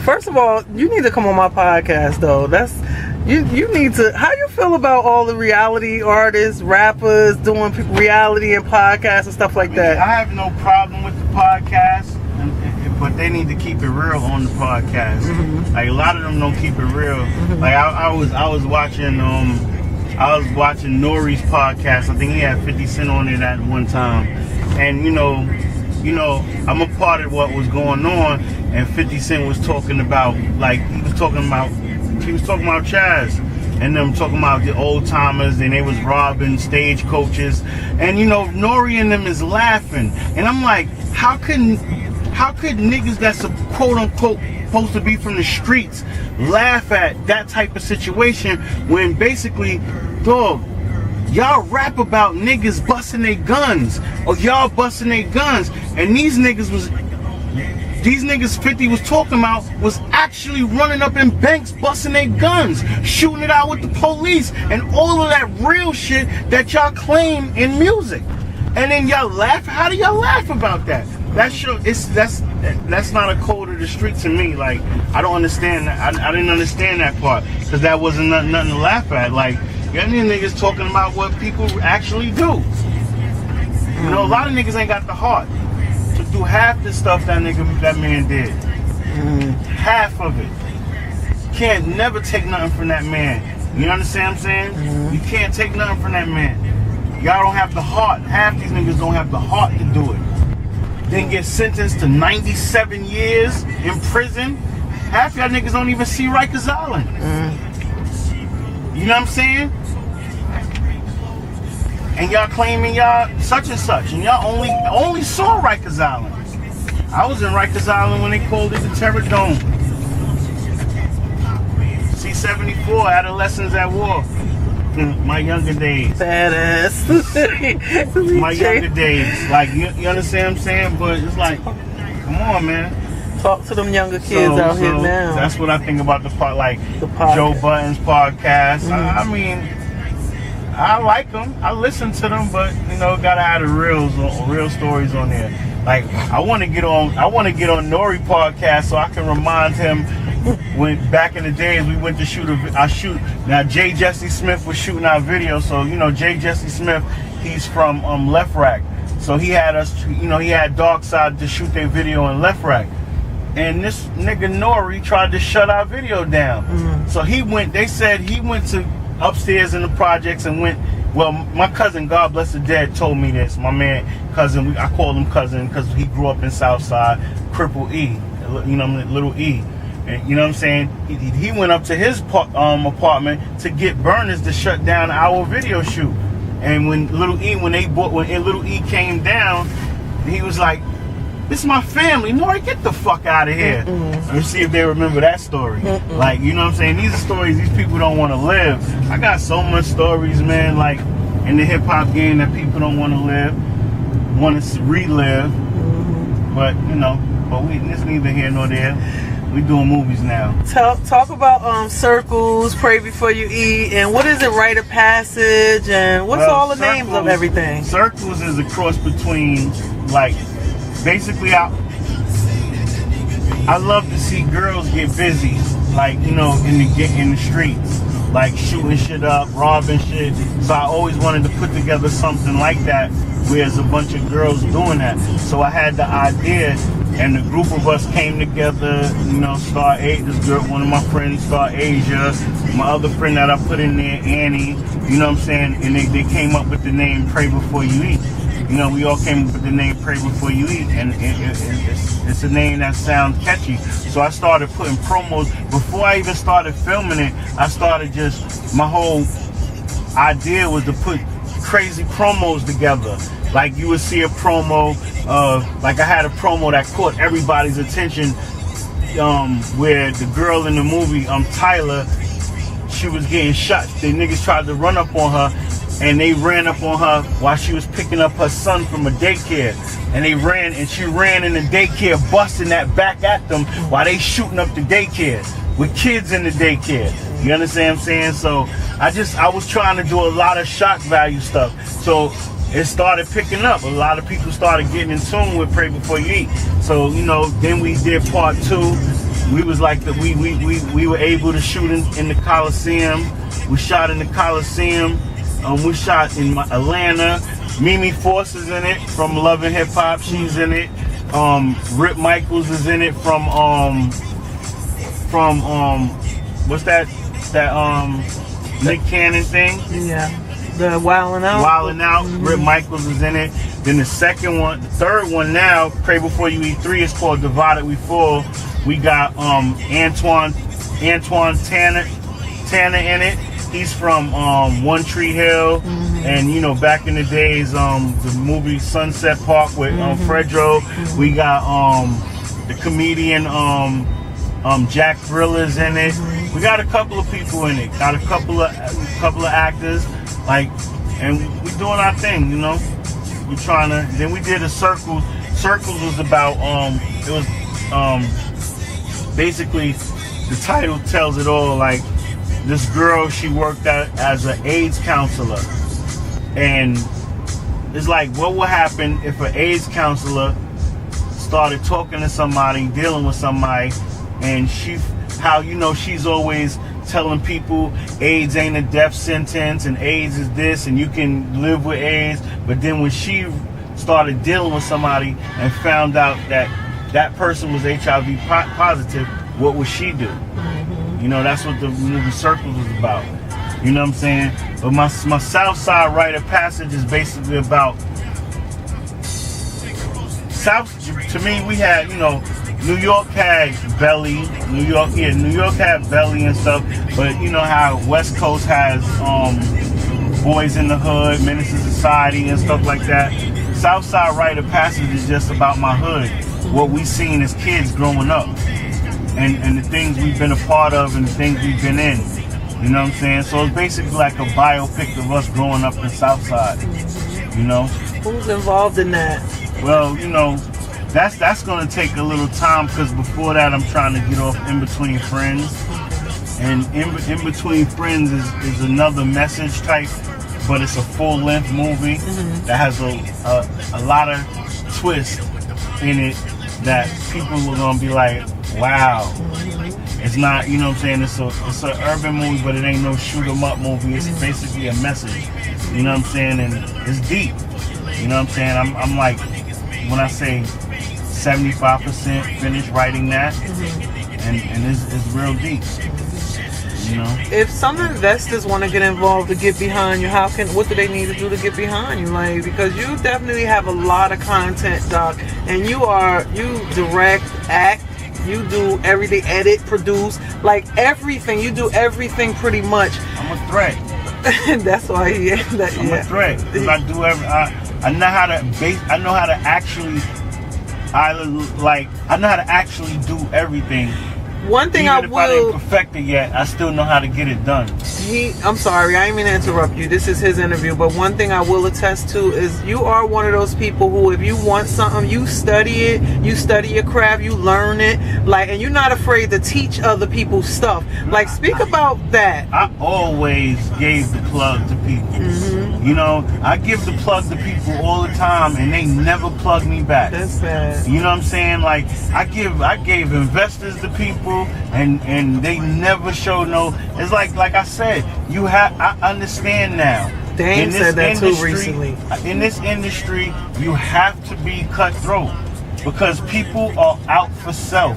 First of all, you need to come on my podcast, though. You need to. How you feel about all the reality artists, rappers doing reality and podcasts and stuff like that? I have no problem with the podcast, but they need to keep it real on the podcast. Mm-hmm. Like a lot of them don't keep it real. Mm-hmm. Like I was watching Nori's podcast. I think he had 50 Cent on it at one time, and you know, I'm a part of what was going on, and 50 Cent was talking about, like, he was talking about Chaz, and them talking about the old timers, and they was robbing stagecoaches, and Nori and them is laughing, and I'm like, how could niggas that's a quote unquote supposed to be from the streets laugh at that type of situation when basically, dog, y'all rap about niggas busting their guns, or y'all busting their guns, and these niggas 50 was talking about was actually running up in banks, busting their guns, shooting it out with the police, and all of that real shit that y'all claim in music. And then y'all laugh. How do y'all laugh about that? That's not a code of the street to me. Like, I don't understand that. I didn't understand that part, because that wasn't nothing to laugh at. Like, y'all niggas talking about what people actually do. A lot of niggas ain't got the heart to do half the stuff that man did. Half of it. Can't never take nothing from that man. You understand what I'm saying? You can't take nothing from that man. Y'all don't have the heart. Half these niggas don't have the heart to do it. Then get sentenced to 97 years in prison. Half y'all niggas don't even see Rikers Island. You know what I'm saying? And y'all claiming y'all such and such, and y'all only saw Rikers Island. I was in Rikers Island when they called it the Terror Dome. C-74, Adolescents at War. My younger days. Badass. My younger days. Like, you understand what I'm saying? But it's like, come on, man. Talk to them younger kids out here now. That's what I think about the podcast. Joe Budden's podcast. I mean, I like them. I listen to them, but gotta have the real stories on there. Like, I want to get on Nori podcast so I can remind him when back in the days we went to shoot. Now J. Jesse Smith was shooting our video, so J. Jesse Smith, he's from Left Rack, so he had us. He had Dark Side to shoot their video in Left Rack. And this nigga Nori tried to shut our video down. So they said he went to upstairs in the projects and went, well, my cousin, God bless the dead, told me this. My man, cousin, I call him cousin because he grew up in Southside, Cripple E, little E. And you know what I'm saying? He went up to his apartment to get burners to shut down our video shoot. And when Little E came down, he was like, this is my family. Nori, get the fuck out of here. Let's see if they remember that story. Like, you know what I'm saying? These are stories these people don't want to live. I got so much stories, man, like in the hip hop game that people don't want to live, want to relive. But, it's neither here nor there. We doing movies now. Talk about circles, pray before you eat, and what is it, rite of passage, and what's all the names of everything? Circles is a cross between, like, basically, I love to see girls get busy, like, in the streets, like shooting shit up, robbing shit. So I always wanted to put together something like that, where there's a bunch of girls doing that. So I had the idea, and the group of us came together. Star 8, this girl, one of my friends, Star Asia, my other friend that I put in there, Annie. You know what I'm saying? And they came up with the name Pray Before You Eat. We all came up with the name Pray Before You Eat, and it's a name that sounds catchy. So I started putting promos. Before I even started filming it, my whole idea was to put crazy promos together. Like, you would see a promo, like I had a promo that caught everybody's attention, where the girl in the movie, Tyler, she was getting shot. The niggas tried to run up on her, and they ran up on her while she was picking up her son from a daycare. And she ran in the daycare, busting that back at them while they shooting up the daycare with kids in the daycare. You understand what I'm saying? So I was trying to do a lot of shock value stuff. So it started picking up. A lot of people started getting in tune with Pray Before You Eat. So, then we did part 2. we was like we were able to shoot in the Coliseum. We shot in the Coliseum. We shot in Atlanta. Mimi Force is in it from Love and Hip Hop. She's in it. Rip Michaels is in it from what's that Nick Cannon thing? Yeah, the Wildin' Out. Wildin' Out. Rip Michaels is in it. Then the third one now, Pray Before You Eat 3 is called Divided We Fall. We got Antoine Tanner in it. He's from One Tree Hill, and you know, back in the days, the movie Sunset Park with Fredro. We got the comedian Jack Thriller's in it. We got a couple of people in it. Got a couple of actors, like, and we doing our thing, you know. We trying to. Then we did a Circles. Circles was about it was basically the title tells it all. Like, this girl, she worked as an AIDS counselor, and it's like, what would happen if an AIDS counselor started talking to somebody, dealing with somebody, and she's always telling people AIDS ain't a death sentence and AIDS is this and you can live with AIDS, but then when she started dealing with somebody and found out that person was HIV positive, what would she do? You know, that's what the movie Circles was about. You know what I'm saying? But my South Side Rite of Passage is basically about South. To me, we had, you know, New York had Belly. New York had Belly and stuff. But you know how West Coast has Boys in the Hood, Menace to Society, and stuff like that. South Side Rite of Passage is just about my hood, what we seen as kids growing up. And the things we've been a part of and the things we've been in. You know what I'm saying? So it's basically like a biopic of us growing up in Southside. You know? Who's involved in that? Well, you know, that's going to take a little time, because before that I'm trying to get off In Between Friends. And In Between Friends is another message type, but it's a full-length movie that has a lot of twists in it that people are going to be like, wow. It's not, you know what I'm saying, it's an urban movie, but it ain't no shoot 'em up movie. It's basically a message. You know what I'm saying? And it's deep. You know what I'm saying? I'm like, when I say 75% finished writing that, and it's real deep. You know? If some investors want to get involved to get behind you, what do they need to do to get behind you? Like, because you definitely have a lot of content, Doc, and you direct, act, you do everything, edit, produce, like everything. You do everything pretty much. I'm a threat. That's why I'm a threat, because I do I know how to actually do everything. One thing Even if I didn't perfect it yet, I still know how to get it done. I'm sorry, I didn't mean to interrupt you. This is his interview, but one thing I will attest to is you are one of those people who, if you want something, you study it, you study your craft, you learn it, like, and you're not afraid to teach other people stuff. Like, speak about that. I always gave the plug to people. You know, I give the plug to people all the time, and they never plug me back. That's bad. You know what I'm saying? Like, I gave investors to people, and they never show no. It's like I said, I understand now. Dane said that too recently. In this industry, you have to be cutthroat, because people are out for self.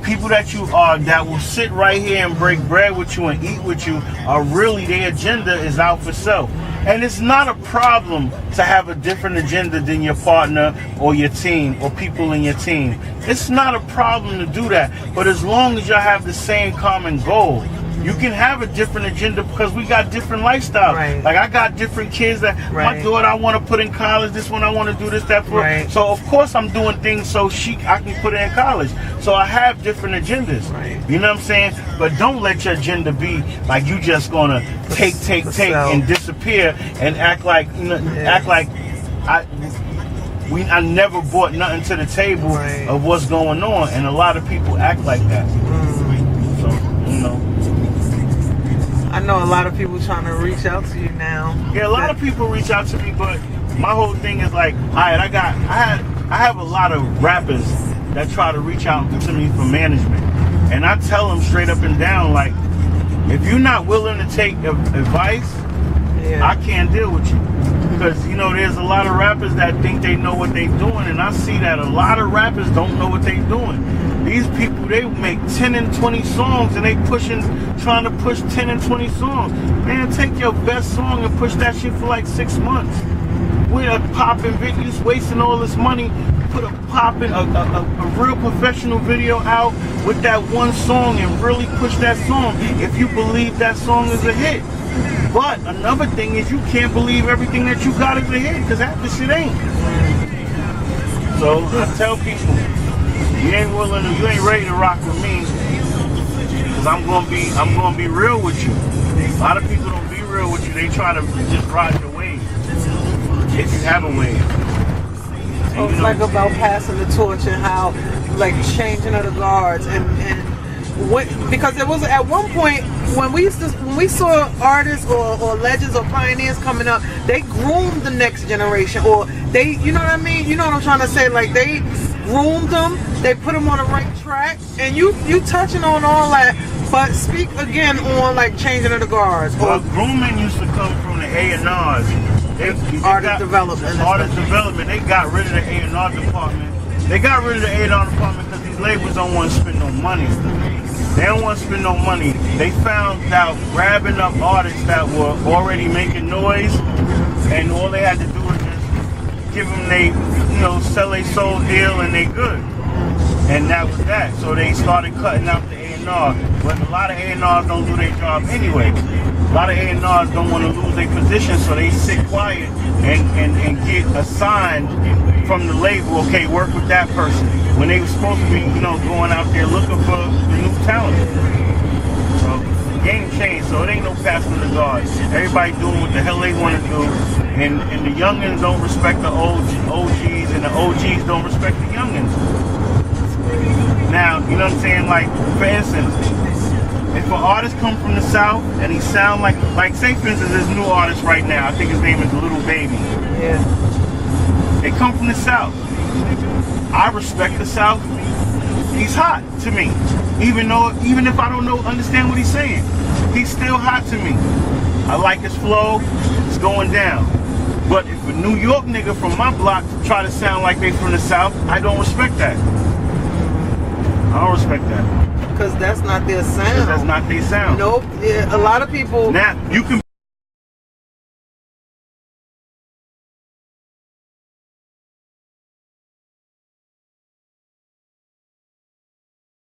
People that will sit right here and break bread with you and eat with you are really, their agenda is out for self. And it's not a problem to have a different agenda than your partner or your team or people in your team. It's not a problem to do that. But as long as y'all have the same common goal, you can have a different agenda, because we got different lifestyles. Right. Like, I got different kids that my daughter I want to put in college. This one I want to do this, that, for. Right. So of course I'm doing things so I can put her in college. So I have different agendas. Right. You know what I'm saying? But don't let your agenda be like you just gonna take and disappear and act like I never brought nothing to the table of what's going on, and a lot of people act like that. So, you know. I know a lot of people trying to reach out to you now. Yeah, a lot of people reach out to me, but my whole thing is like, all right, I have a lot of rappers that try to reach out to me for management. And I tell them straight up and down, like, if you're not willing to take advice, I can't deal with you. Because, you know, there's a lot of rappers that think they know what they're doing, and I see that a lot of rappers don't know what they're doing. These people, they make 10 and 20 songs, and they trying to push 10 and 20 songs. Man, take your best song and push that shit for like 6 months. We're popping videos, wasting all this money, put a real professional video out with that one song and really push that song if you believe that song is a hit. But another thing is you can't believe everything that you got is a hit, because half the shit ain't. So I tell people, you ain't ready to rock with me, because I'm gonna be real with you. A lot of people don't be real with you. They try to just ride your wave. If you have a wave. So it's like about passing the torch and how, like, changing of the guards and what, because it was at one point when we saw artists or legends or pioneers coming up, they groomed the next generation, or they, you know what I mean? You know what I'm trying to say? Like, they groomed them, they put them on the right track, and you touching on all that. But speak again on, like, changing of the guards. Well, grooming used to come from the A&Rs. Artist development. Artist development. They got rid of the A&R department. They got rid of the A&R department because these labels don't want to spend no money. They don't want to spend no money. They found out grabbing up artists that were already making noise, and all they had to do was just give them sell a soul deal, and they good. And that was that. So they started cutting out the A&R. But a lot of A&Rs don't do their job anyway. A lot of A&Rs don't want to lose their position, so they sit quiet and get assigned from the label, okay, work with that person, when they were supposed to be, going out there looking for the new talent. So the game changed, so it ain't no passing the guard. Everybody doing what the hell they want to do, and the youngins don't respect the OGs, and the OGs don't respect the youngins. Now, you know what I'm saying? Like, for instance, if an artist come from the South and he sound like say for instance, this new artist right now, I think his name is Little Baby. Yeah. They come from the South. I respect the South. He's hot to me. Even if I don't understand what he's saying, he's still hot to me. I like his flow. It's going down. But if a New York nigga from my block try to sound like they from the South, I don't respect that. I don't respect that. Because that's not their sound. That's not their sound. Nope. Yeah, a lot of people. Now, you can